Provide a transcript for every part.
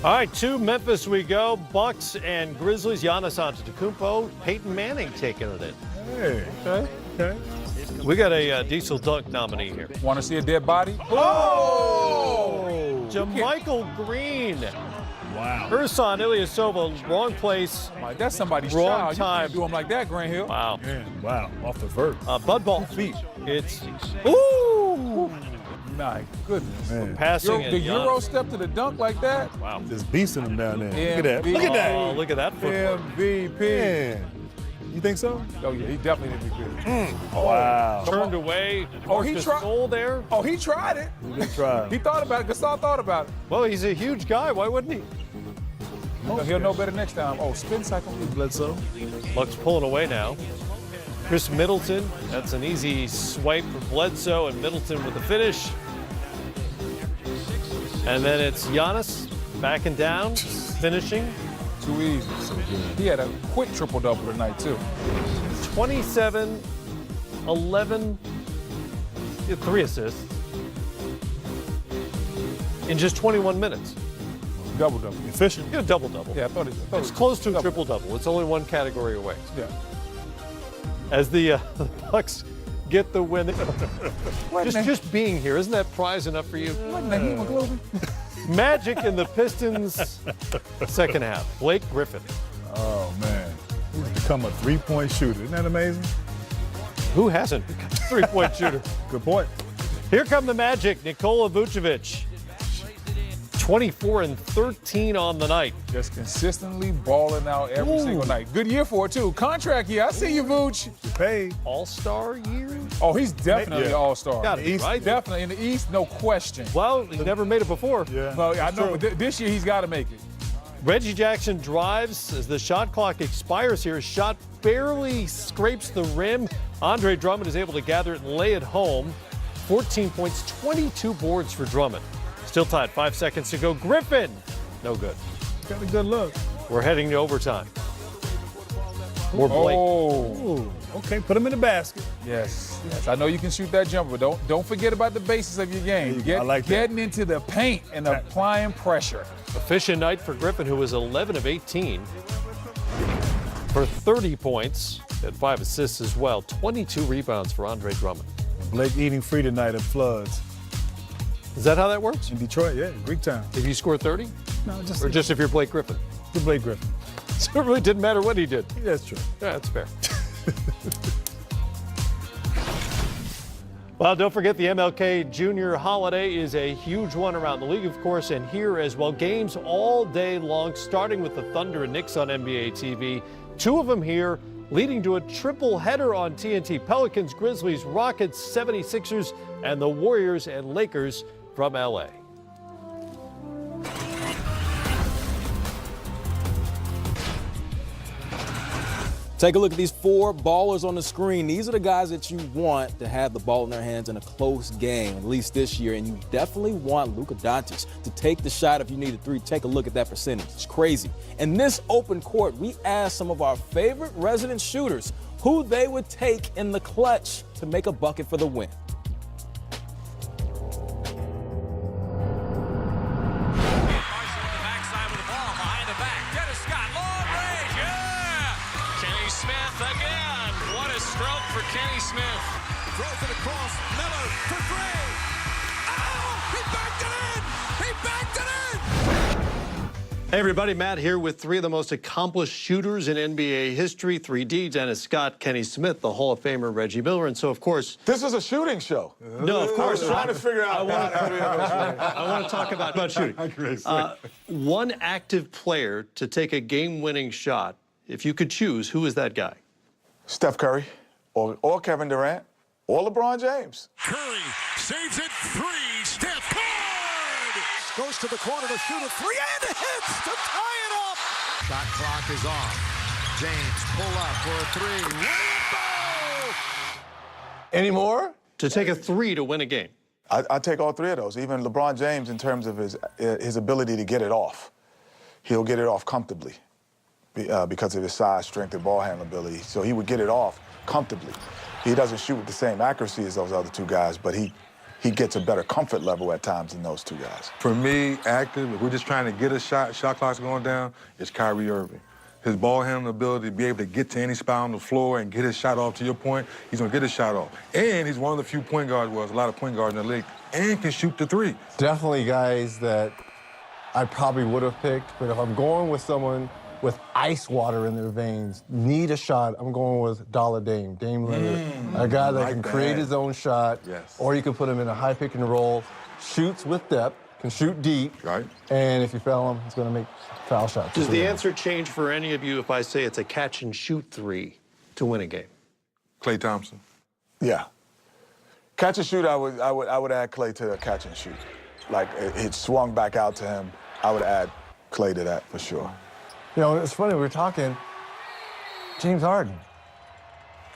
All right, to Memphis we go. Bucks and Grizzlies. Giannis Antetokounmpo. Peyton Manning taking it in. Hey. Okay. We got a Diesel Dunk nominee here. Want to see a dead body? Oh! JaMychal Green. Wow. Ersan Ilyasova, wrong place. Like, that's somebody's Wrong child. time. You can't do him like that, Grant Hill. Wow. Man, wow. Off the vert. Bud Ball. It's, ooh! My goodness. Man. Passing The and Euro Giannis. step to the dunk like that? Wow. Just beasting him down there. MVP. Look at that. Look at that. Oh, look at that footwork. MVP. Man. You think so? Oh, yeah, he definitely MVP. Wow. Turned away. Oh, he tried. Goal there. Oh, he tried it. He did try. He thought about it. Gasol thought about it. Well, he's a huge guy. Why wouldn't he? He'll know better next time. Oh, spin cycle. Bledsoe. Bucks pulling away now. Chris Middleton. That's an easy swipe for Bledsoe, and Middleton with the finish. And then it's Giannis backing down, finishing. Too easy. He had a quick triple-double tonight, too. 27, 11, 3 assists in just 21 minutes. Double-double. Efficient. You got a double-double. Yeah, I thought it It's close to a triple-double. It's only one category away. Yeah. As the Bucks get the win. Just being here, isn't that prize enough for you? Wasn't that hemoglobin? Magic in the Pistons second half. Blake Griffin. Oh, man. He's become a three-point shooter. Isn't that amazing? Who hasn't become a three-point shooter? Good point. Here come the Magic. Nikola Vucevic. 24 and 13 on the night. Just consistently balling out every single night. Good year for it, too. Contract year. I see you, Vooch. You paid. All-star year? Oh, he's definitely Yeah. all-star. Gotta be, right? Definitely in the East, no question. Well, he never made it before. Yeah. Well, I that's know, true. but this year he's got to make it. Reggie Jackson drives as the shot clock expires here. His shot barely scrapes the rim. Andre Drummond is able to gather it and lay it home. 14 points, 22 boards for Drummond. Still tied, 5 seconds to go. Griffin, no good. Got a good look. We're heading to overtime. More Blake. Oh, Ooh. Okay, put him in the basket. yes. I know you can shoot that jumper, but don't forget about the basics of your game. I like that. Getting into the paint and applying pressure. Efficient night for Griffin, who was 11 of 18 for 30 points. Had 5 assists as well. 22 rebounds for Andre Drummond. Blake eating free tonight at Floods. Is that how that works? In Detroit, yeah, Greek town. If you score 30? No, just Or just if you're Blake Griffin? the Blake Griffin. So it really didn't matter what he did. Yeah, that's true. Yeah, that's fair. Well, don't forget the MLK Junior holiday is a huge one around the league, of course, and here as well. Games all day long, starting with the Thunder and Knicks on NBA TV. 2 of them here, leading to a triple header on TNT. Pelicans, Grizzlies, Rockets, 76ers, and the Warriors and Lakers from LA. Take a look at these 4 ballers on the screen. These are the guys that you want to have the ball in their hands in a close game, at least this year. And you definitely want Luka Doncic to take the shot if you need a 3. Take a look at that percentage. It's crazy. In this open court, we asked some of our favorite resident shooters who they would take in the clutch to make a bucket for the win. Kenny Smith throws it across. Miller for 3. Oh, he backed it in! He backed it in! Hey everybody, Matt here with 3 of the most accomplished shooters in NBA history. 3D, Dennis Scott, Kenny Smith, the Hall of Famer Reggie Miller, and so of course... This is a shooting show. No, of course. I was trying to figure out I want to talk about shooting. One active player to take a game-winning shot, if you could choose, who is that guy? Steph Curry, or Kevin Durant, or LeBron James. Curry saves it 3. Steph good! Goes to the corner to shoot a 3 and hits to tie it up. Shot clock is on. James pull up for a 3. Rainbow! Any more? To take a 3 to win a game. I take all 3 of those. Even LeBron James, in terms of his ability to get it off, he'll get it off comfortably because of his size, strength, and ball handling ability. So he would get it off comfortably. He doesn't shoot with the same accuracy as those other 2 guys, but he he gets a better comfort level at times than those two guys. For me, active, if we're just trying to get a shot clock's going down, it's Kyrie Irving. His ball handling ability to be able to get to any spot on the floor and get his shot off, to your point, he's going to get his shot off. And he's one of the few point guards, well, there's a lot of point guards in the league, and can shoot the three. Definitely guys that I probably would have picked, but if I'm going with someone with ice water in their veins, need a shot, I'm going with Dame Lillard. A guy that can create his own shot, or you can put him in a high pick and roll, shoots with depth, can shoot deep, and if you foul him, he's going to make foul shots. Does the answer change for any of you if I say it's a catch-and-shoot three to win a game? Klay Thompson. Yeah. Catch and shoot, I would add Klay to a catch and shoot. Like, it swung back out to him. I would add Klay to that for sure. You know, it's funny, we were talking James Harden.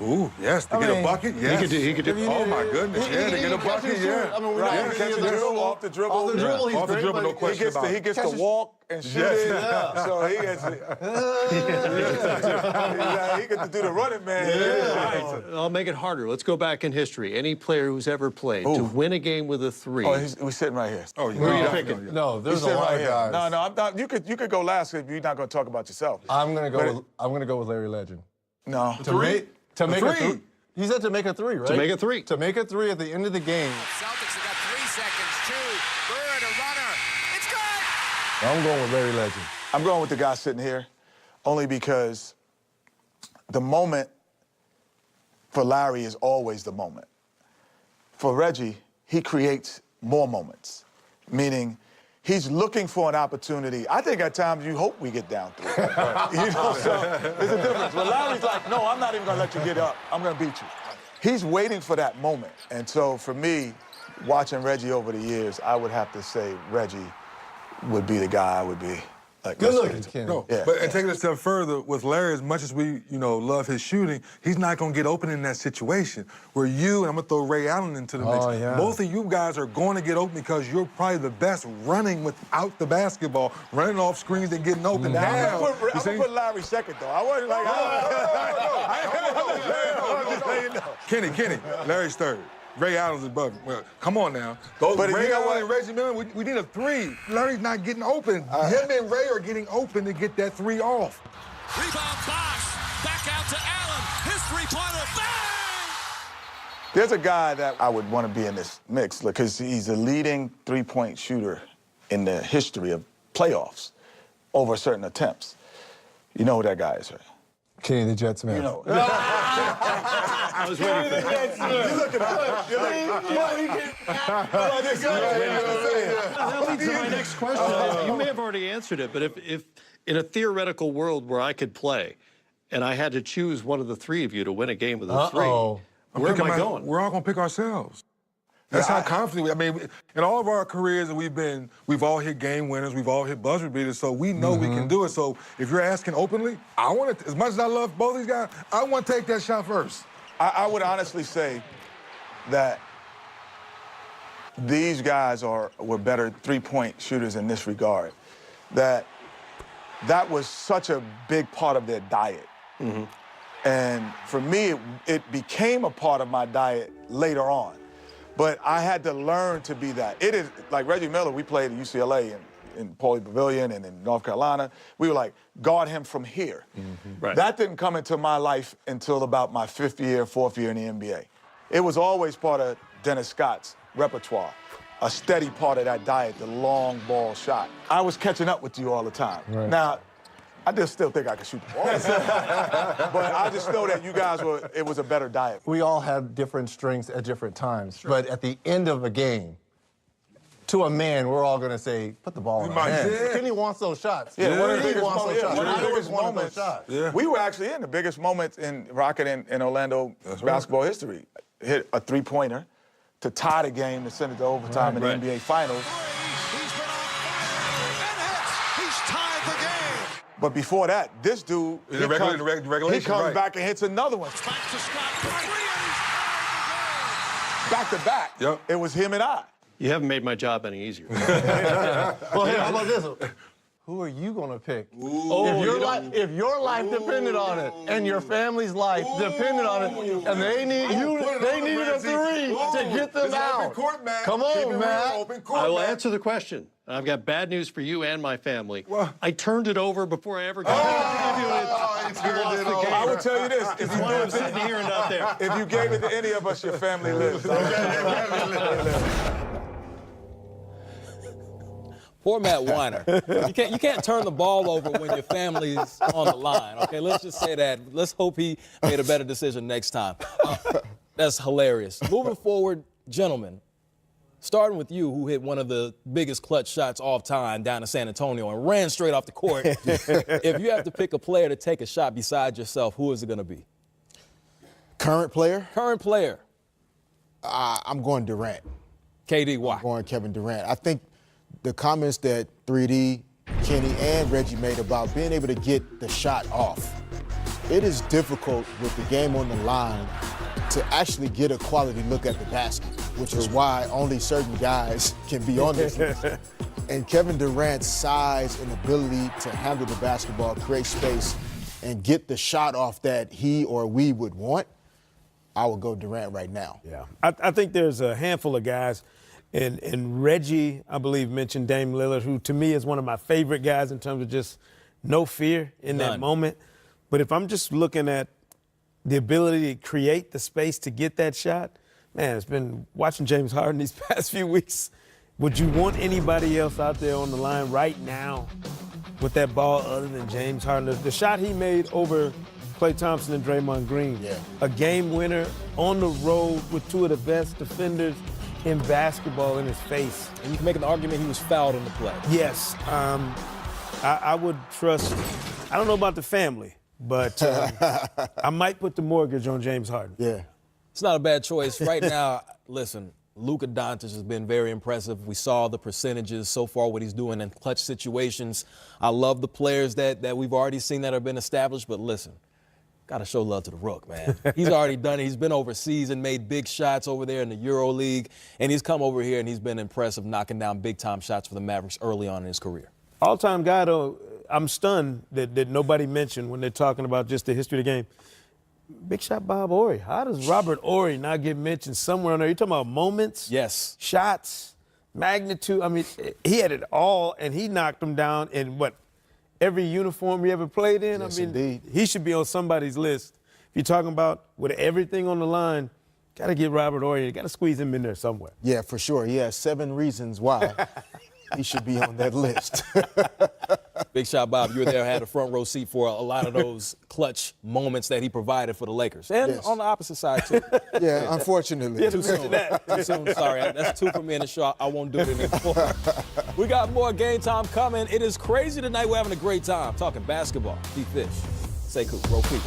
Ooh, yes, to get a bucket, yes. He could do. Oh, my goodness, to get a bucket, yeah. I mean, we're not catch the dribble, off the dribble. Off the dribble, he's off the great, dribble, no but question about it. He gets to walk and shoot it. So he gets he gets to do the running man. I'll make it harder. Let's go back in history. Any player who's ever played to win a game with a three. Oh, we're sitting right here. Oh, Who are you picking? No, there's a lot of guys. No, I'm not. You could go last if you're not going to talk about yourself. I'm gonna go with Larry Legend. No. To make a three. three. He said to make a three, right? To make a three. To make a three at the end of the game. Celtics have got 3 seconds. 2, Bird, a runner. It's good. I'm going with Larry Legend. I'm going with the guy sitting here only because the moment for Larry is always the moment. For Reggie, he creates more moments, meaning he's looking for an opportunity. I think at times you hope we get down 3. You know, so there's a difference. But Larry's like, no, I'm not even going to let you get up. I'm going to beat you. He's waiting for that moment. And so for me, watching Reggie over the years, I would have to say Reggie would be the guy I would be. Like, Good looking, Kenny. No, Yeah. but and taking it a step further, with Larry, as much as we, love his shooting, he's not going to get open in that situation. Where you, and I'm going to throw Ray Allen into the mix, both of you guys are going to get open because you're probably the best running without the basketball, running off screens and getting open. I'm going to put Larry second, though. I wasn't like, Kenny, Larry's third. Ray Allen's above him. Well, come on now. But Ray Allen and Reggie Miller, we need a 3. Larry's not getting open. Him and Ray are getting open to get that 3 off. Rebound, Bosh. Back out to Allen. His three-pointer. Bang! There's a guy that I would want to be in this mix because he's the leading three-point shooter in the history of playoffs over certain attempts. You know who that guy is, right? Kenny the Jets man. You know. I was waiting for that. You look That leads to my next question. You may have already answered it, but if in a theoretical world where I could play and I had to choose one of the 3 of you to win a game with a 3, where am I going? We're all going to pick ourselves. That's how confident we. I mean, in all of our careers, we've all hit game winners, we've all hit buzzer beaters, so we know we can do it. So if you're asking openly, I want to. As much as I love both these guys, I want to take that shot first. I would honestly say that these guys were better three-point shooters in this regard. That was such a big part of their diet. And for me, it became a part of my diet later on. But I had to learn to be that. It is, like Reggie Miller, we played at UCLA in Pauley Pavilion and in North Carolina. We were like, guard him from here. Right. That didn't come into my life until about my 5th year, 4th year in the NBA. It was always part of Dennis Scott's repertoire, a steady part of that diet, the long ball shot. I was catching up with you all the time. Right. Now, I just still think I could shoot the ball. But I just know that you guys it was a better diet. We all have different strengths at different times. But at the end of a game, to a man, we're all going to say, put the ball in our hands. Kenny wants those shots. Yeah, one of the Kenny biggest wants those shots. one of the I biggest always wanted moments. those shots. Yeah. We were actually in the biggest moments in Rocket and Orlando basketball history. Hit a three-pointer to tie the game to send it to overtime in the NBA Finals. He's been on fire and hits. He's tied the game. But before that, this dude, In the regulation, he comes right. back and hits another one. Back to Scott for 3 and he's tied Back to back. Yep. It was him and I. You haven't made my job any easier. Well, hey, how about this? who are you going to pick? If your life depended on it and your family's life depended on it, and they needed a 3 to get them out. Court, Matt. Come on, Matt. I will answer the question. I've got bad news for you and my family. I turned it over before I ever got I will tell you this: if you I'm sitting here and not there. if you gave it to any of us, your family lives. Poor Matt Weiner. You can't turn the ball over when your family's on the line. Okay, let's just say that. Let's hope he made a better decision next time. That's hilarious. Moving forward, gentlemen, starting with you, who hit one of the biggest clutch shots all time down in San Antonio and ran straight off the court. If you have to pick a player to take a shot beside yourself, who is it going to be? Current player? Current player. I'm going Durant. KD, why? I'm going Kevin Durant. I think the comments that 3D, Kenny, and Reggie made about being able to get the shot off, it is difficult with the game on the line to actually get a quality look at the basket, which is why only certain guys can be on this list. And Kevin Durant's size and ability to handle the basketball, create space, and get the shot off that he or we would want, I would go Durant right now. Yeah, I think there's a handful of guys, and Reggie, I believe, mentioned Dame Lillard, who to me is one of my favorite guys in terms of just no fear in that moment. But if I'm just looking at the ability to create the space to get that shot, man, it's been watching James Harden these past few weeks. Would you want anybody else out there on the line right now with that ball other than James Harden? The shot he made over Klay Thompson and Draymond Green, a game winner on the road with two of the best defenders in basketball in his face. And you can make an argument he was fouled on the play. Yes. I would trust, I don't know about the family, but I might put the mortgage on James Harden. Yeah. It's not a bad choice. Right now, listen, Luka Doncic has been very impressive. We saw the percentages so far, what he's doing in clutch situations. I love the players that we've already seen that have been established, but listen, got to show love to the Rook, man. He's already done it. He's been overseas and made big shots over there in the Euro League, and he's come over here and he's been impressive, knocking down big-time shots for the Mavericks early on in his career. All-time guy, though, I'm stunned that nobody mentioned when they're talking about just the history of the game. Big shot Bob Horry. How does Robert Horry not get mentioned somewhere on there? You're talking about moments, yes, shots, magnitude. I mean, he had it all, and he knocked them down in every uniform he ever played in. Yes, I mean, indeed. He should be on somebody's list. If you're talking about with everything on the line, got to get Robert Horry. You got to squeeze him in there somewhere. Yeah, for sure. He has 7 reasons why he should be on that list. Big shot, Bob. You were there, had a front row seat for a lot of those clutch moments that he provided for the Lakers. And on the opposite side, too. Yeah, unfortunately. Too soon. Too soon. Sorry. That's 2 for me in the show. I won't do it anymore. We got more game time coming. It is crazy tonight. We're having a great time talking basketball. Deep Fish. Say cool. Roll people.